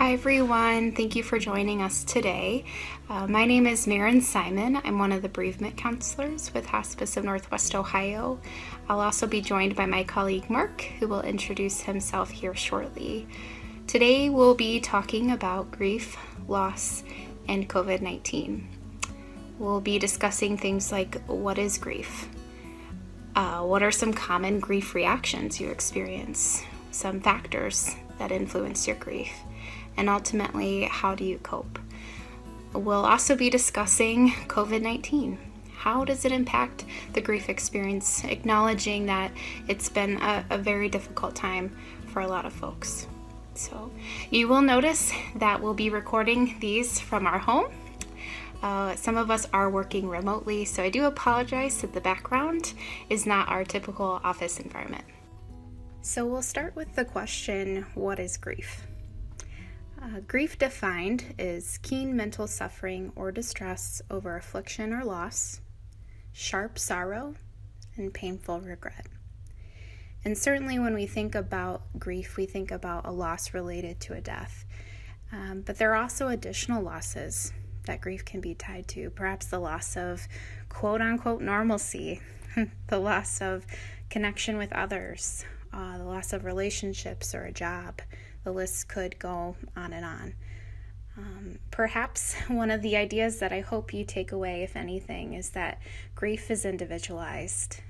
Hi everyone, thank you for joining us today. My name is Maren Simon. I'm one of the bereavement counselors with Hospice of Northwest Ohio. I'll also be joined by my colleague Mark, who will introduce himself here shortly. Today we'll be talking about grief, loss, and COVID-19. We'll be discussing things like what is grief? What are some common grief reactions you experience? Some factors that influence your grief? And ultimately, how do you cope? We'll also be discussing COVID-19. How does it impact the grief experience, acknowledging that it's been a very difficult time for a lot of folks. So you will notice that we'll be recording these from our home. Some of us are working remotely, so I do apologize that the background is not our typical office environment. So we'll start with the question, what is grief? Grief defined is keen mental suffering or distress over affliction or loss, sharp sorrow, and painful regret. And certainly when we think about grief, we think about a loss related to a death. But there are also additional losses that grief can be tied to. Perhaps the loss of quote-unquote normalcy, the loss of connection with others, the loss of relationships or a job. The list could go on and on. Perhaps one of the ideas that I hope you take away, if anything, is that grief is individualized.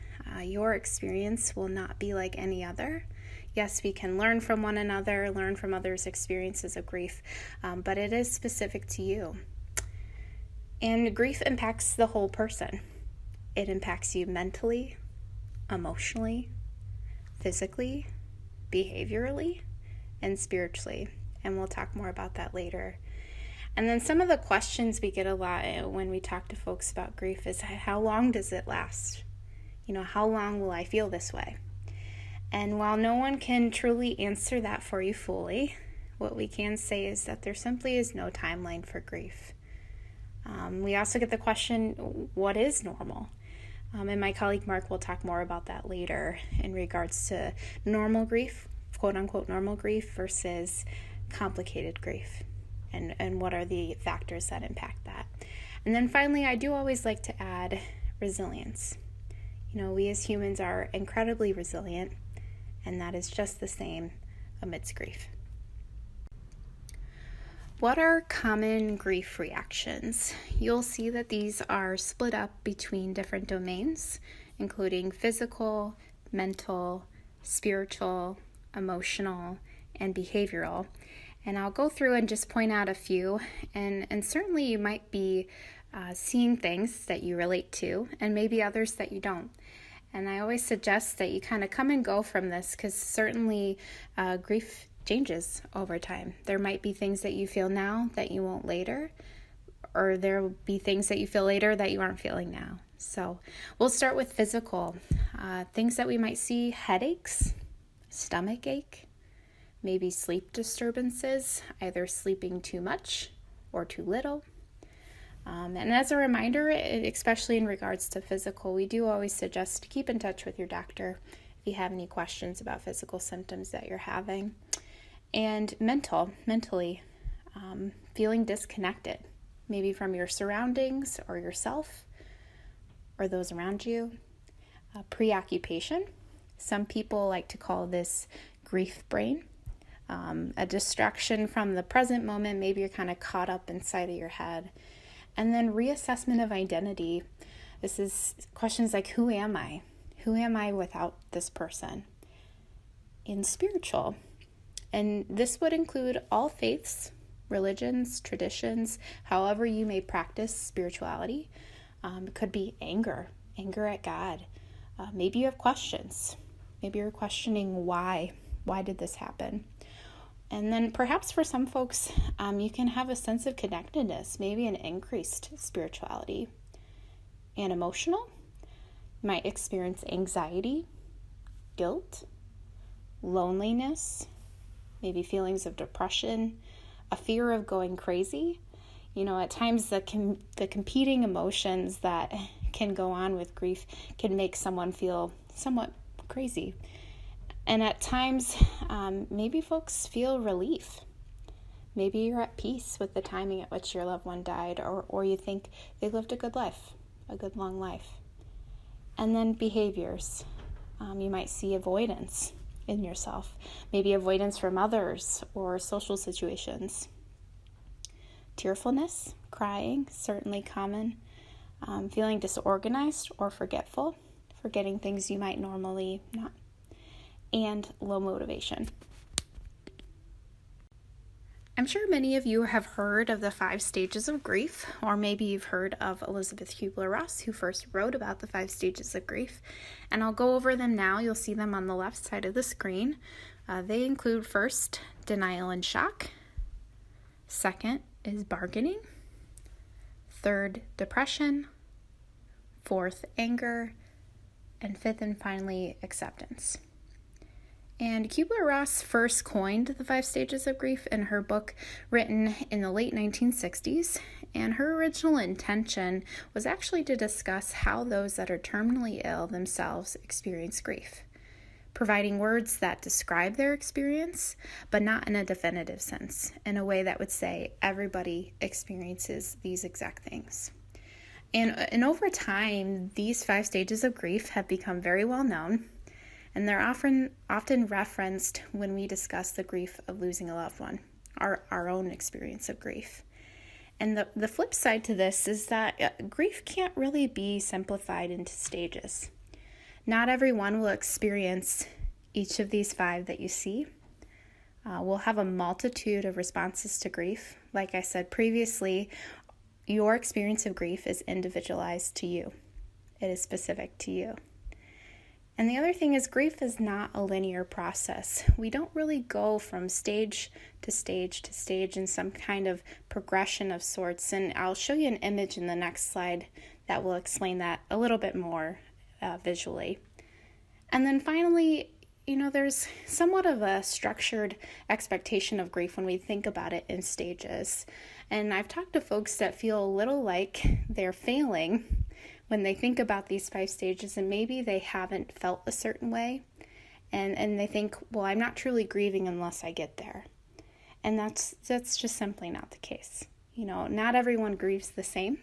Your experience will not be like any other. Yes, we can learn from one another, learn from others' experiences of grief, but it is specific to you. And grief impacts the whole person. It impacts you mentally, emotionally, physically, behaviorally, and spiritually, and we'll talk more about that later. And then some of the questions we get a lot when we talk to folks about grief is, how long does it last? How long will I feel this way? And while no one can truly answer that for you fully, what we can say is that there simply is no timeline for grief. We also get the question, what is normal? And my colleague Mark will talk more about that later in regards to normal grief, quote-unquote normal grief versus complicated grief, and what are the factors that impact that. And then finally, I do always like to add resilience. We as humans are incredibly resilient, and that is just the same amidst grief. What are common grief reactions? You'll see that these are split up between different domains, including physical, mental, spiritual, emotional, and behavioral. And I'll go through and just point out a few, and certainly you might be seeing things that you relate to, and maybe others that you don't. And I always suggest that you kind of come and go from this, because certainly grief changes over time. There might be things that you feel now that you won't later, or there will be things that you feel later that you aren't feeling now. So we'll start with physical. Things that we might see: headaches, stomach ache, maybe sleep disturbances, either sleeping too much or too little. And as a reminder, especially in regards to physical, we do always suggest to keep in touch with your doctor if you have any questions about physical symptoms that you're having. And mentally, feeling disconnected, maybe from your surroundings or yourself or those around you. Preoccupation. Some people like to call this grief brain, a distraction from the present moment. Maybe you're kind of caught up inside of your head. And then reassessment of identity. This is questions like, who am I? Who am I without this person? In spiritual. And this would include all faiths, religions, traditions, however you may practice spirituality. It could be anger at God. Maybe you have questions. Maybe you're questioning why did this happen? And then perhaps for some folks, you can have a sense of connectedness, maybe an increased spirituality. And emotional, you might experience anxiety, guilt, loneliness, maybe feelings of depression, a fear of going crazy. At times the competing emotions that can go on with grief can make someone feel somewhat crazy. And at times, maybe folks feel relief. Maybe you're at peace with the timing at which your loved one died, or you think they lived a good life, a good long life. And then behaviors. You might see avoidance in yourself, maybe avoidance from others or social situations. Tearfulness, crying, certainly common. Feeling disorganized or forgetful, forgetting things you might normally not. And low motivation. I'm sure many of you have heard of the 5 stages of grief, or maybe you've heard of Elizabeth Kubler-Ross, who first wrote about the 5 stages of grief. And I'll go over them now. You'll see them on the left side of the screen. They include first, denial and shock. Second is bargaining. Third, depression. Fourth, anger. And fifth and finally, acceptance. And Kubler-Ross first coined the 5 stages of grief in her book written in the late 1960s, and her original intention was actually to discuss how those that are terminally ill themselves experience grief, providing words that describe their experience, but not in a definitive sense, in a way that would say everybody experiences these exact things. And over time, these 5 stages of grief have become very well known, and they're often referenced when we discuss the grief of losing a loved one, our own experience of grief. And the flip side to this is that grief can't really be simplified into stages. Not everyone will experience each of these 5 that you see. We'll have a multitude of responses to grief. Like I said previously, your experience of grief is individualized to you. It is specific to you. And the other thing is, grief is not a linear process. We don't really go from stage to stage to stage in some kind of progression of sorts. And I'll show you an image in the next slide that will explain that a little bit more visually. And then finally, there's somewhat of a structured expectation of grief when we think about it in stages. And I've talked to folks that feel a little like they're failing when they think about these 5 stages, and maybe they haven't felt a certain way, and they think, well, I'm not truly grieving unless I get there. And that's just simply not the case. Not everyone grieves the same,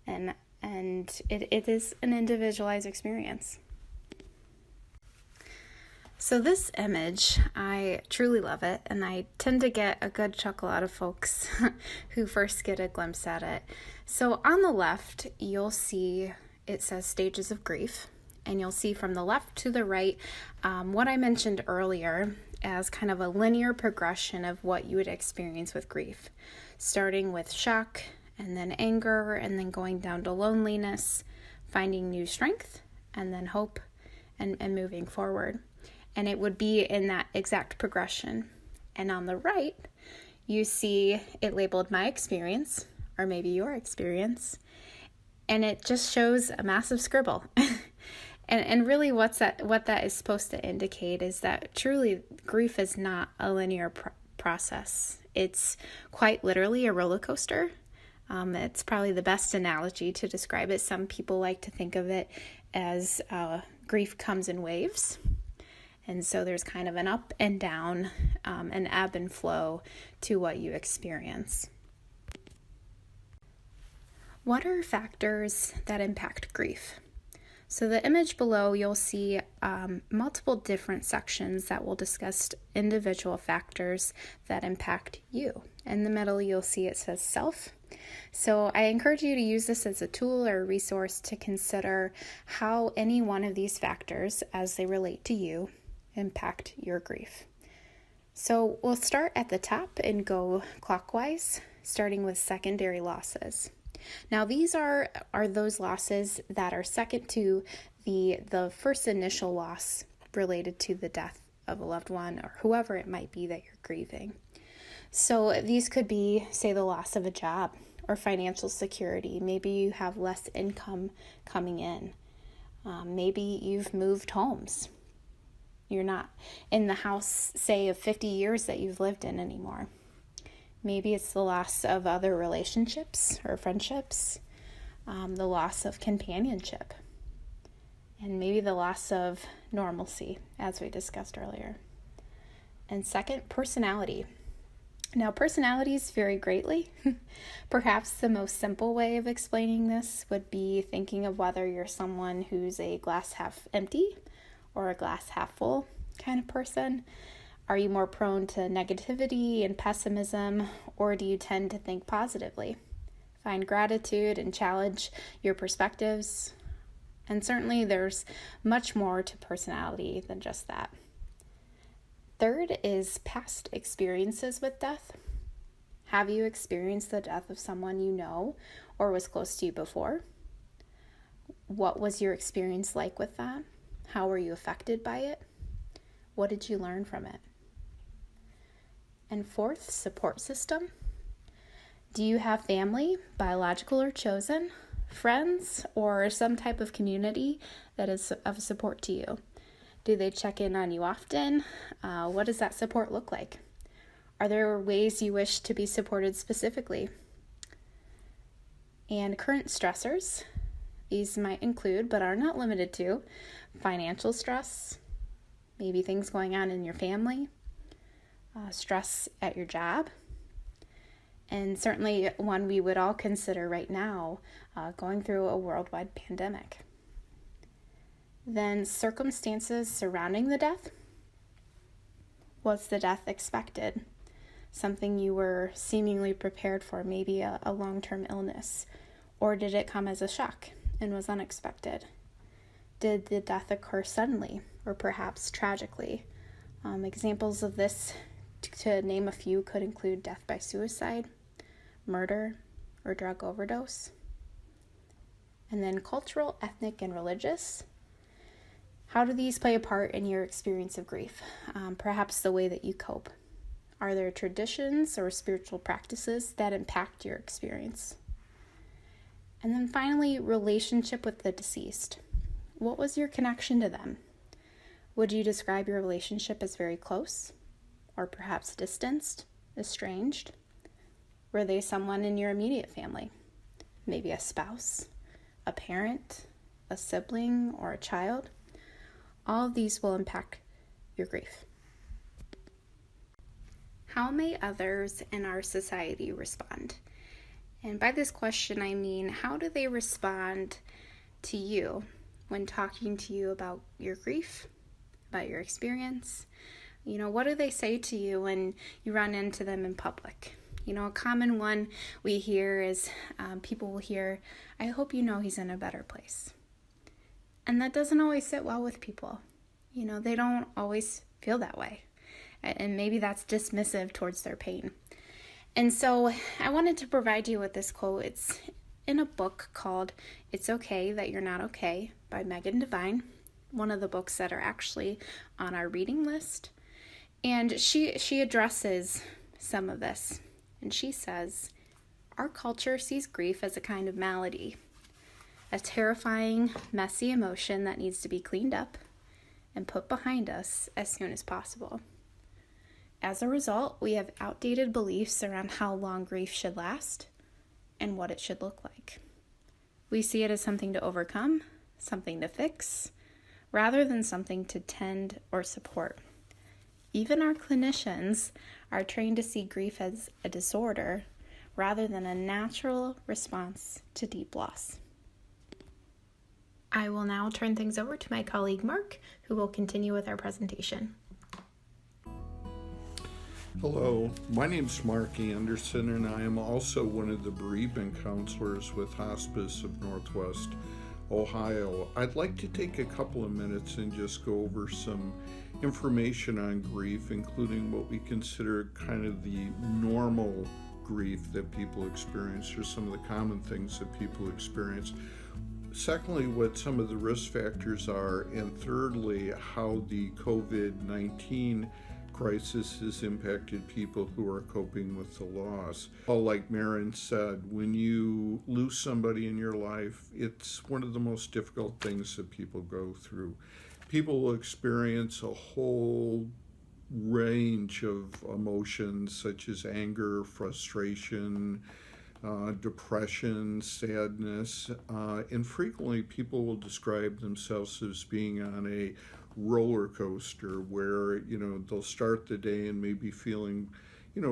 and it is an individualized experience. So this image, I truly love it, and I tend to get a good chuckle out of folks who first get a glimpse at it. So on the left, you'll see it says stages of grief, and you'll see from the left to the right what I mentioned earlier as kind of a linear progression of what you would experience with grief, starting with shock, and then anger, and then going down to loneliness, finding new strength, and then hope, and moving forward. And it would be in that exact progression. And on the right, you see it labeled my experience, or maybe your experience, and it just shows a massive scribble. and really what that is supposed to indicate is that truly grief is not a linear process. It's quite literally a roller coaster. It's probably the best analogy to describe it. Some people like to think of it as grief comes in waves. And so there's kind of an up and down, an ebb and flow to what you experience. What are factors that impact grief? So the image below, you'll see multiple different sections that will discuss individual factors that impact you. In the middle, you'll see it says self. So I encourage you to use this as a tool or a resource to consider how any one of these factors, as they relate to you, impact your grief. So we'll start at the top and go clockwise, starting with secondary losses. Now these are those losses that are second to the first initial loss related to the death of a loved one or whoever it might be that you're grieving. So these could be, say, the loss of a job or financial security. Maybe you have less income coming in. Maybe you've moved homes. You're not in the house, say, of 50 years that you've lived in anymore. Maybe it's the loss of other relationships or friendships, the loss of companionship, and maybe the loss of normalcy, as we discussed earlier. And second, personality. Now, personalities vary greatly. Perhaps the most simple way of explaining this would be thinking of whether you're someone who's a glass half empty or a glass half full kind of person. Are you more prone to negativity and pessimism, or do you tend to think positively? Find gratitude and challenge your perspectives. And certainly there's much more to personality than just that. Third is past experiences with death. Have you experienced the death of someone you know or was close to you before? What was your experience like with that? How were you affected by it? What did you learn from it? And fourth, support system. Do you have family, biological or chosen, friends, or some type of community that is of support to you? Do they check in on you often? What does that support look like? Are there ways you wish to be supported specifically? And current stressors. These might include, but are not limited to, financial stress, maybe things going on in your family, stress at your job, and certainly one we would all consider right now, going through a worldwide pandemic. Then circumstances surrounding the death. Was the death expected? Something you were seemingly prepared for, maybe a long-term illness? Or did it come as a shock and was unexpected? Did the death occur suddenly or perhaps tragically? Examples of this, to name a few, could include death by suicide, murder, or drug overdose. And then cultural, ethnic, and religious. How do these play a part in your experience of grief? Perhaps the way that you cope. Are there traditions or spiritual practices that impact your experience? And then finally, relationship with the deceased. What was your connection to them? Would you describe your relationship as very close, or perhaps distanced, estranged? Were they someone in your immediate family? Maybe a spouse, a parent, a sibling, or a child? All of these will impact your grief. How may others in our society respond? And by this question, I mean, how do they respond to you when talking to you about your grief, about your experience? What do they say to you when you run into them in public? A common one we hear is people will hear, "I hope you know he's in a better place." And that doesn't always sit well with people. They don't always feel that way. And maybe that's dismissive towards their pain. And so I wanted to provide you with this quote. It's in a book called "It's Okay That You're Not Okay" by Megan Devine, one of the books that are actually on our reading list. And she addresses some of this. And she says, "Our culture sees grief as a kind of malady, a terrifying, messy emotion that needs to be cleaned up and put behind us as soon as possible. As a result, we have outdated beliefs around how long grief should last and what it should look like. We see it as something to overcome, something to fix, rather than something to tend or support. Even our clinicians are trained to see grief as a disorder rather than a natural response to deep loss." I will now turn things over to my colleague Mark, who will continue with our presentation. Hello, my name's Mark Anderson, and I am also one of the bereavement counselors with Hospice of Northwest Ohio. I'd like to take a couple of minutes and just go over some information on grief, including what we consider kind of the normal grief that people experience, or some of the common things that people experience. Secondly, what some of the risk factors are, and thirdly, how the COVID-19 crisis has impacted people who are coping with the loss. Well, like Maren said, when you lose somebody in your life, it's one of the most difficult things that people go through. People will experience a whole range of emotions such as anger, frustration, depression, sadness, and frequently people will describe themselves as being on a roller coaster where, they'll start the day and maybe feeling,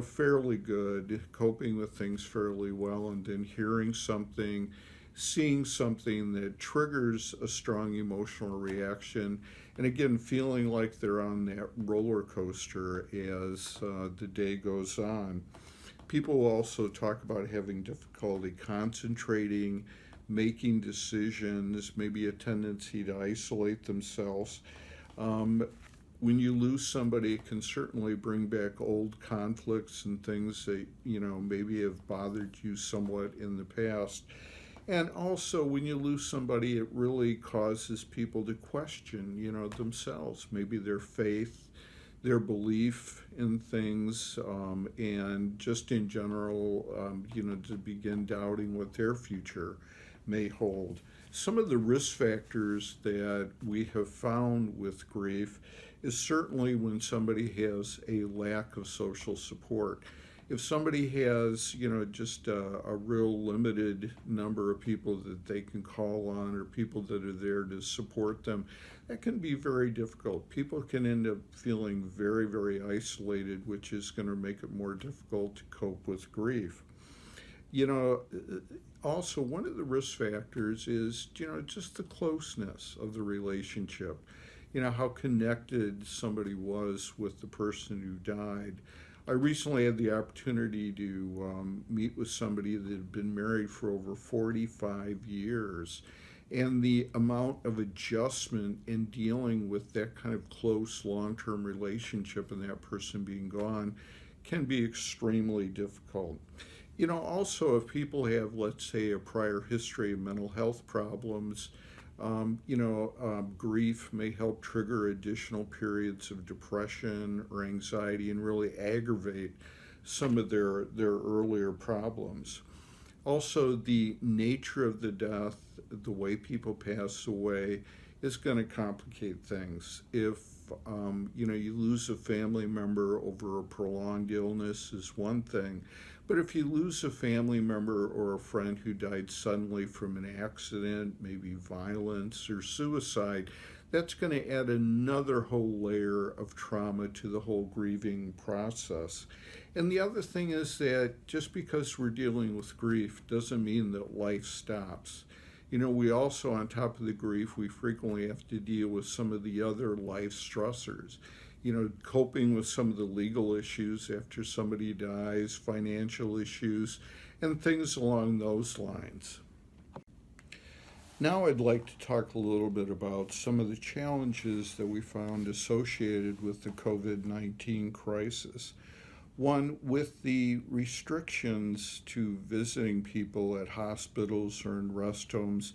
fairly good, coping with things fairly well, and then hearing something, seeing something that triggers a strong emotional reaction, and again, feeling like they're on that roller coaster as the day goes on. People also talk about having difficulty concentrating, making decisions, maybe a tendency to isolate themselves. Um, when you lose somebody, it can certainly bring back old conflicts and things that, maybe have bothered you somewhat in the past. And also, when you lose somebody, it really causes people to question, themselves, maybe their faith, their belief in things, and just in general, to begin doubting what their future may hold. Some of the risk factors that we have found with grief is certainly when somebody has a lack of social support. If somebody has, just a real limited number of people that they can call on or people that are there to support them, that can be very difficult. People can end up feeling very, very isolated, which is going to make it more difficult to cope with grief. Also, one of the risk factors is, just the closeness of the relationship. How connected somebody was with the person who died. I recently had the opportunity to meet with somebody that had been married for over 45 years. And the amount of adjustment in dealing with that kind of close long-term relationship and that person being gone can be extremely difficult. Also, if people have, let's say, a prior history of mental health problems, grief may help trigger additional periods of depression or anxiety and really aggravate some of their earlier problems. Also, the nature of the death, the way people pass away, is going to complicate things. If you lose a family member over a prolonged illness is one thing, but if you lose a family member or a friend who died suddenly from an accident, maybe violence or suicide, that's going to add another whole layer of trauma to the whole grieving process. And the other thing is that just because we're dealing with grief doesn't mean that life stops. We also, on top of the grief, we frequently have to deal with some of the other life stressors. Coping with some of the legal issues after somebody dies, financial issues, and things along those lines. Now I'd like to talk a little bit about some of the challenges that we found associated with the COVID-19 crisis. One, with the restrictions to visiting people at hospitals or in rest homes,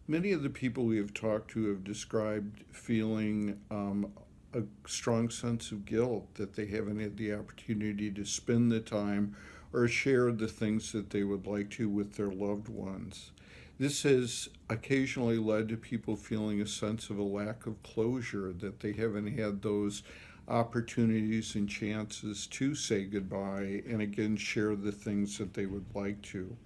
many of the people we have talked to have described feeling a strong sense of guilt that they haven't had the opportunity to spend the time or share the things that they would like to with their loved ones. This has occasionally led to people feeling a sense of a lack of closure, that they haven't had those opportunities and chances to say goodbye and again share the things that they would like to.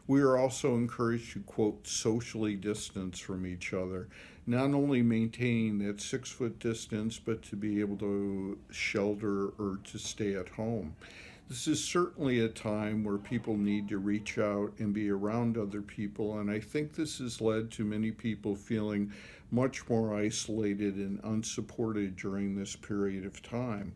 We are also encouraged to, quote, socially distance from each other, not only maintaining that 6-foot distance, but to be able to shelter or to stay at home. This is certainly a time where people need to reach out and be around other people, and I think this has led to many people feeling much more isolated and unsupported during this period of time.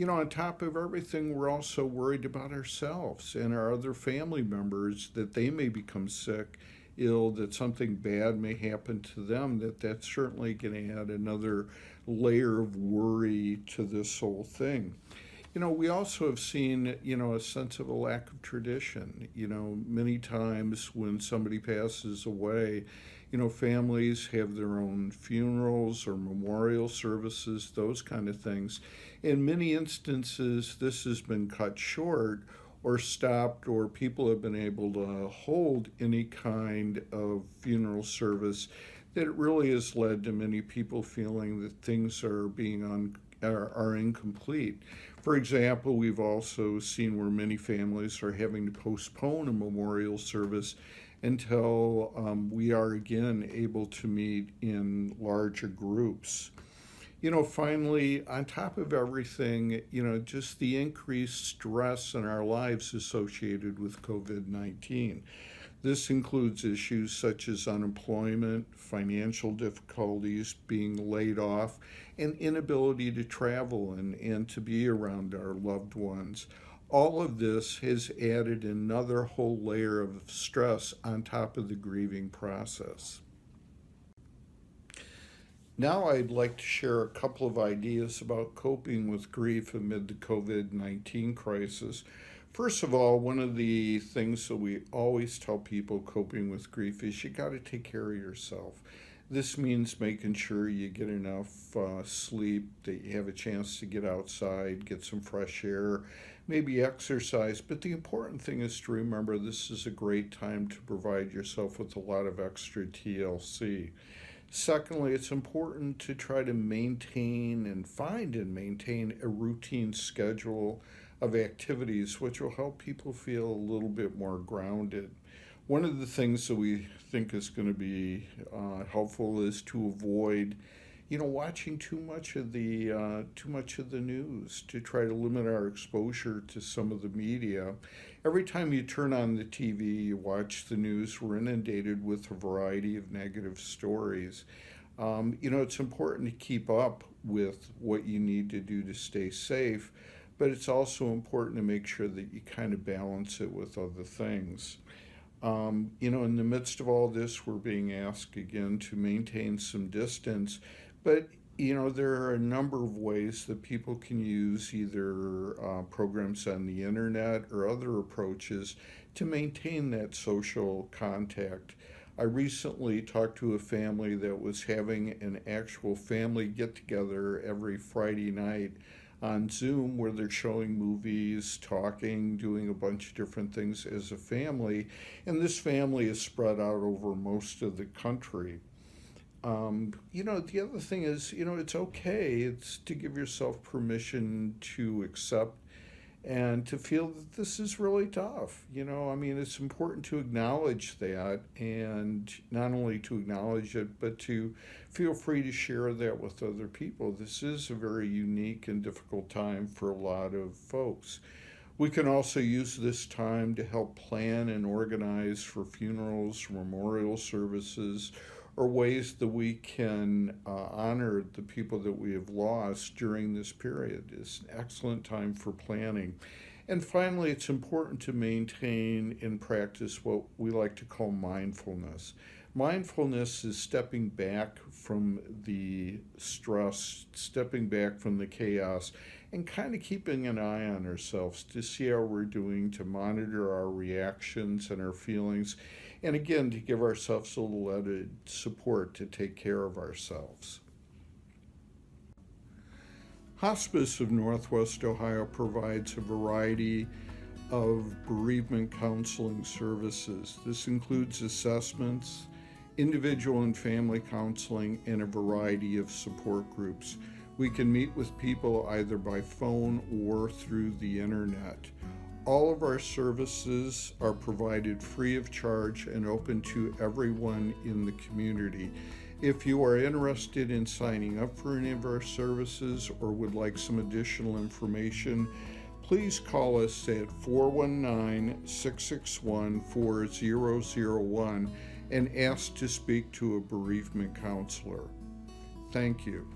On top of everything, we're also worried about ourselves and our other family members, that they may become sick, ill, that something bad may happen to them, that's certainly going to add another layer of worry to this whole thing. We also have seen, a sense of a lack of tradition. Many times when somebody passes away, families have their own funerals or memorial services, those kind of things. In many instances, this has been cut short or stopped, or people have been able to hold any kind of funeral service, that it really has led to many people feeling that things are are incomplete. For example, we've also seen where many families are having to postpone a memorial service until we are again able to meet in larger groups. Finally, on top of everything, just the increased stress in our lives associated with COVID-19. This includes issues such as unemployment, financial difficulties, being laid off, and inability to travel and to be around our loved ones. All of this has added another whole layer of stress on top of the grieving process. Now, I'd like to share a couple of ideas about coping with grief amid the COVID 19 crisis. First of all, one of the things that we always tell people coping with grief is you got to take care of yourself. This means making sure you get enough sleep, that you have a chance to get outside, get some fresh air, maybe exercise. But the important thing is to remember this is a great time to provide yourself with a lot of extra TLC. Secondly, it's important to try to maintain and find and maintain a routine schedule of activities which will help people feel a little bit more grounded. One of the things that we think is going to be helpful is to avoid, watching too much of the news, to try to limit our exposure to some of the media. Every time you turn on the TV, you watch the news, we're inundated with a variety of negative stories. It's important to keep up with what you need to do to stay safe, but it's also important to make sure that you kind of balance it with other things. In the midst of all this, we're being asked again to maintain some distance, but there are a number of ways that people can use either programs on the internet or other approaches to maintain that social contact. I recently talked to a family that was having an actual family get together every Friday night on Zoom where they're showing movies, talking, doing a bunch of different things as a family. And this family is spread out over most of the country. The other thing is, it's okay. It's to give yourself permission to accept and to feel that this is really tough. It's important to acknowledge that, and not only to acknowledge it, but to feel free to share that with other people. This is a very unique and difficult time for a lot of folks. We can also use this time to help plan and organize for funerals, memorial services, or ways that we can honor the people that we have lost during this period. It's an excellent time for planning. And finally, it's important to maintain and practice what we like to call mindfulness. Mindfulness is stepping back from the stress, stepping back from the chaos, and kind of keeping an eye on ourselves to see how we're doing, to monitor our reactions and our feelings, and again, to give ourselves a little added support to take care of ourselves. Hospice of Northwest Ohio provides a variety of bereavement counseling services. This includes assessments, individual and family counseling, and a variety of support groups. We can meet with people either by phone or through the internet. All of our services are provided free of charge and open to everyone in the community. If you are interested in signing up for any of our services or would like some additional information, please call us at 419-661-4001 and ask to speak to a bereavement counselor. Thank you.